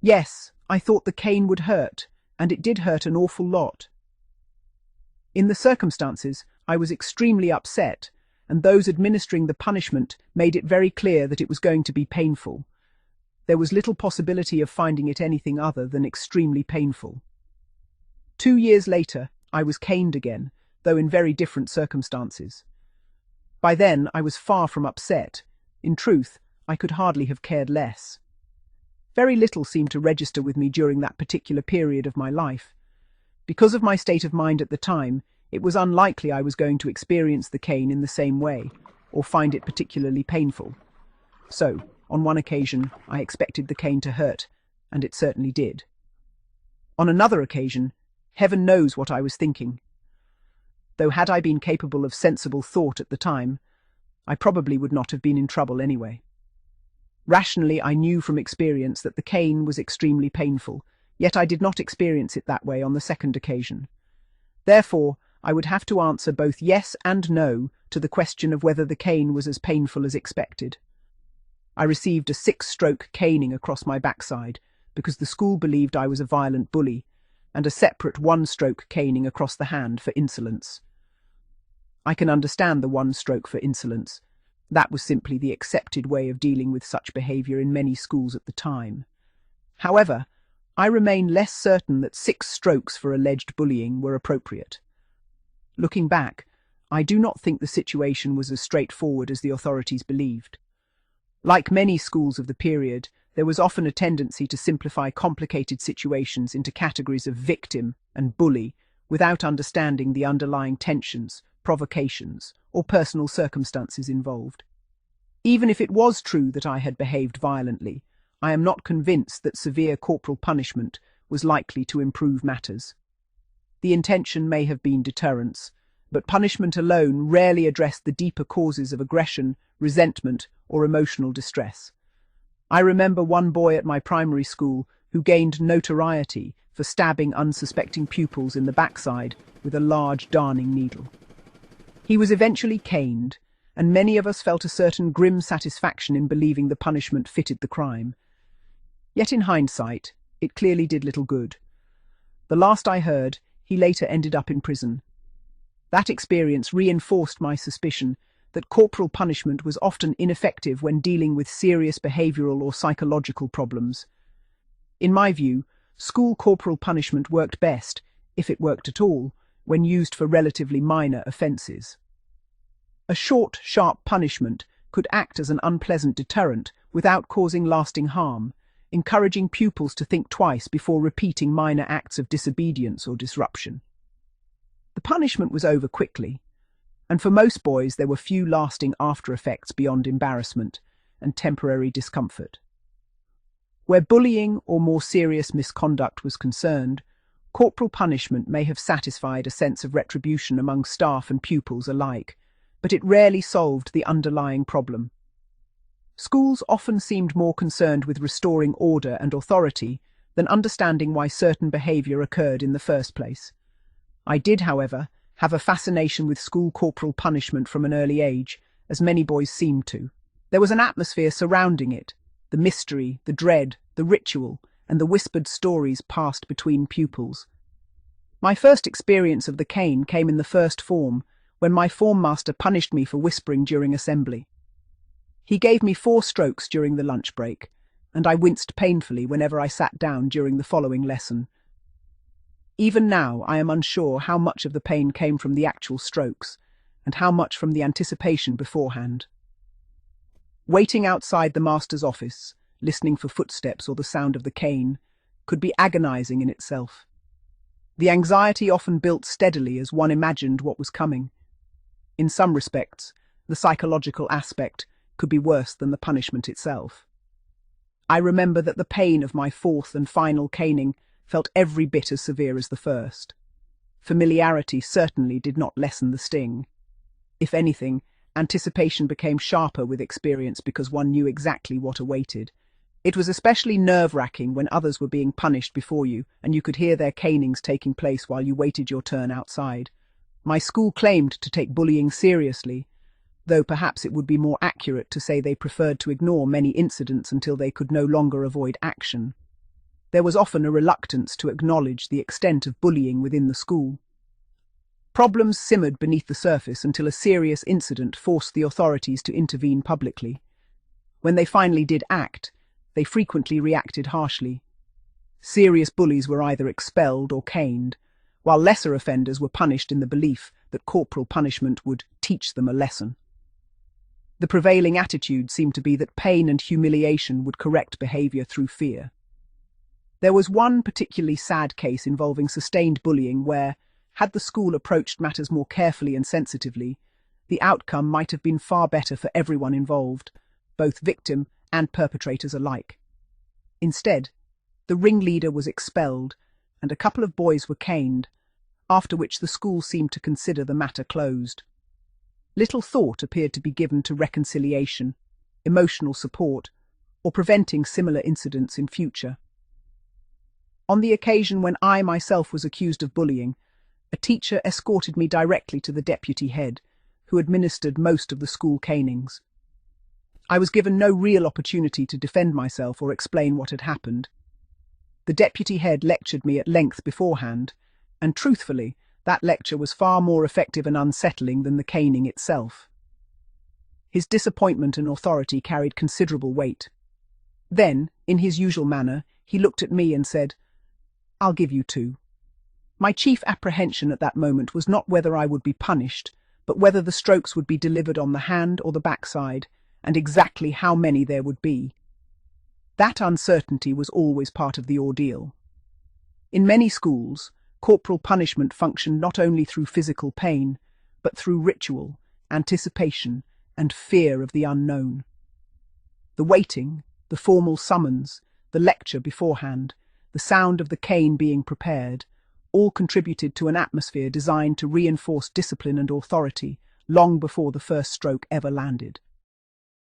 Yes, I thought the cane would hurt, and it did hurt an awful lot. In the circumstances, I was extremely upset, and those administering the punishment made it very clear that it was going to be painful. There was little possibility of finding it anything other than extremely painful. 2 years later, I was caned again, though in very different circumstances. By then, I was far from upset. In truth, I could hardly have cared less. Very little seemed to register with me during that particular period of my life. Because of my state of mind at the time, it was unlikely I was going to experience the cane in the same way, or find it particularly painful. So, on one occasion, I expected the cane to hurt, and it certainly did. On another occasion, heaven knows what I was thinking. Though had I been capable of sensible thought at the time, I probably would not have been in trouble anyway. Rationally, I knew from experience that the cane was extremely painful, yet I did not experience it that way on the second occasion. Therefore, I would have to answer both yes and no to the question of whether the cane was as painful as expected. I received a 6-stroke caning across my backside because the school believed I was a violent bully, and a separate 1-stroke caning across the hand for insolence. I can understand the 1-stroke for insolence. That was simply the accepted way of dealing with such behaviour in many schools at the time. However, I remain less certain that 6 strokes for alleged bullying were appropriate. Looking back, I do not think the situation was as straightforward as the authorities believed. Like many schools of the period, there was often a tendency to simplify complicated situations into categories of victim and bully without understanding the underlying tensions, provocations, or personal circumstances involved. Even if it was true that I had behaved violently, I am not convinced that severe corporal punishment was likely to improve matters. The intention may have been deterrence, but punishment alone rarely addressed the deeper causes of aggression, resentment, or emotional distress. I remember one boy at my primary school who gained notoriety for stabbing unsuspecting pupils in the backside with a large darning needle. He was eventually caned, and many of us felt a certain grim satisfaction in believing the punishment fitted the crime. Yet in hindsight, it clearly did little good. The last I heard, he later ended up in prison. That experience reinforced my suspicion that corporal punishment was often ineffective when dealing with serious behavioural or psychological problems. In my view, school corporal punishment worked best, if it worked at all, when used for relatively minor offences. A short, sharp punishment could act as an unpleasant deterrent without causing lasting harm, encouraging pupils to think twice before repeating minor acts of disobedience or disruption. The punishment was over quickly, and for most boys there were few lasting after-effects beyond embarrassment and temporary discomfort. Where bullying or more serious misconduct was concerned, corporal punishment may have satisfied a sense of retribution among staff and pupils alike, but it rarely solved the underlying problem. Schools often seemed more concerned with restoring order and authority than understanding why certain behaviour occurred in the first place. I did, however, have a fascination with school corporal punishment from an early age, as many boys seemed to. There was an atmosphere surrounding it, the mystery, the dread, the ritual, and the whispered stories passed between pupils. My first experience of the cane came in the first form, when my form master punished me for whispering during assembly. He gave me 4 strokes during the lunch break, and I winced painfully whenever I sat down during the following lesson. Even now, I am unsure how much of the pain came from the actual strokes, and how much from the anticipation beforehand. Waiting outside the master's office, listening for footsteps or the sound of the cane, could be agonizing in itself. The anxiety often built steadily as one imagined what was coming. In some respects, the psychological aspect could be worse than the punishment itself. I remember that the pain of my 4th and final caning felt every bit as severe as the first. Familiarity certainly did not lessen the sting. If anything, anticipation became sharper with experience because one knew exactly what awaited. It was especially nerve-wracking when others were being punished before you, and you could hear their canings taking place while you waited your turn outside. My school claimed to take bullying seriously, though perhaps it would be more accurate to say they preferred to ignore many incidents until they could no longer avoid action. there was often a reluctance to acknowledge the extent of bullying within the school. Problems simmered beneath the surface until a serious incident forced the authorities to intervene publicly. When they finally did act, they frequently reacted harshly. Serious bullies were either expelled or caned, while lesser offenders were punished in the belief that corporal punishment would teach them a lesson. The prevailing attitude seemed to be that pain and humiliation would correct behaviour through fear. There was one particularly sad case involving sustained bullying where, had the school approached matters more carefully and sensitively, the outcome might have been far better for everyone involved, both victim and perpetrators alike. Instead, the ringleader was expelled and a couple of boys were caned, after which the school seemed to consider the matter closed. Little thought appeared to be given to reconciliation, emotional support, or preventing similar incidents in future. On the occasion when I myself was accused of bullying, a teacher escorted me directly to the deputy head, who administered most of the school canings. I was given no real opportunity to defend myself or explain what had happened. The deputy head lectured me at length beforehand, and truthfully, that lecture was far more effective and unsettling than the caning itself. His disappointment and authority carried considerable weight. Then, in his usual manner, he looked at me and said, "I'll give you 2. My chief apprehension at that moment was not whether I would be punished, but whether the strokes would be delivered on the hand or the backside, and exactly how many there would be. That uncertainty was always part of the ordeal. In many schools, corporal punishment functioned not only through physical pain, but through ritual, anticipation, and fear of the unknown. The waiting, the formal summons, the lecture beforehand, the sound of the cane being prepared, all contributed to an atmosphere designed to reinforce discipline and authority long before the first stroke ever landed.